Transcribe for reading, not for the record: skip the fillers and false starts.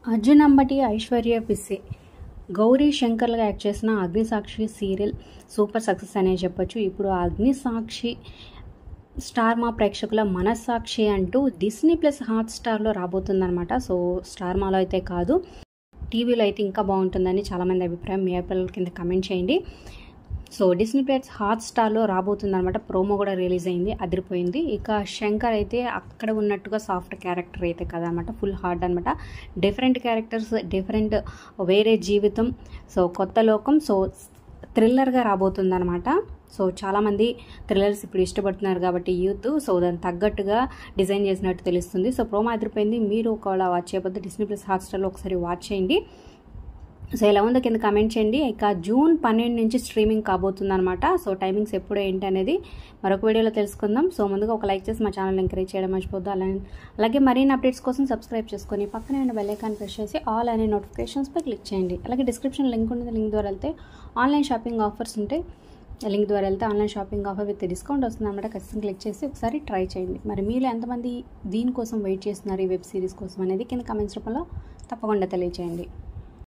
Arjun Ambati, Aishwarya Pisse Gauri శంకర్లుగా act చేసిన Agnisakshi serial super success అనే చెప్పొచ్చు. ఇప్పుడు అగ్నిసాక్షి స్టార్ మా ప్రేక్షకుల మనస్సాక్షి అంటూ డిస్నీ ప్లస్ హాట్స్టార్లో రాబోతుందన్నమాట. సో స్టార్ మాలో అయితే కాదు, టీవీలో అయితే ఇంకా బాగుంటుందని చాలామంది అభిప్రాయం. మీ అభిప్రాయాల కింద కమెంట్ చేయండి. సో డిస్నీ ప్లస్ హాట్స్టార్లో రాబోతుందన్నమాట. ప్రోమో కూడా రిలీజ్ అయింది, అదిరిపోయింది. ఇక శంకర్ అయితే అక్కడ ఉన్నట్టుగా సాఫ్ట్ క్యారెక్టర్ అయితే కదనమాట, ఫుల్ హార్డ్ అనమాట. డిఫరెంట్ క్యారెక్టర్స్, డిఫరెంట్ వేరే జీవితం, సో కొత్త లోకం, సో థ్రిల్లర్గా రాబోతుందన్నమాట. సో చాలామంది థ్రిల్లర్స్ ఇప్పుడు ఇష్టపడుతున్నారు కాబట్టి యూత్, సో దానికి తగ్గట్టుగా డిజైన్ చేసినట్టు తెలుస్తుంది. సో ప్రోమో అదిరిపోయింది. మీరు ఒకవేళ వాచ్ చేయకపోతే డిస్నీ ప్లస్ హాట్స్టార్లో ఒకసారి వాచ్ చేయండి. సో ఎలా ఉందో కింద కమెంట్ చేయండి. ఇక జూన్ 12 నుంచి స్ట్రీమింగ్ కాబోతుంది అనమాట. సో టైమింగ్స్ ఎప్పుడు ఏంటి అనేది మరొక వీడియోలో తెలుసుకుందాం. సో ముందుగా ఒక లైక్ చేసి మా ఛానల్ ఎంకరేజ్ చేయడం మర్చిపోద్దు. అలాగే మరిన్ని అప్డేట్స్ కోసం సబ్స్క్రైబ్ చేసుకొని పక్కనే ఉన్న బెల్ ఐకాన్ ప్రెస్ చేసి ఆల్ అనే నోటిఫికేషన్స్పై క్లిక్ చేయండి. అలాగే డిస్క్రిప్షన్ లింక్ ఉంటుంది, లింక్ ద్వారా వెళ్తే ఆన్లైన్ షాపింగ్ ఆఫర్స్ ఉంటాయి. లింక్ ద్వారా వెళ్తే online shopping offer with discount వస్తుంది అనమాట. ఖచ్చితంగా క్లిక్ చేసి ఒకసారి ట్రై చేయండి. మరి మీరు ఎంతమంది దీనికోసం వెయిట్ చేస్తున్నారు, ఈ వెబ్ సిరీస్ కోసం అనేది కింద కమెంట్స్ రూపంలో తప్పకుండా తెలియజేయండి.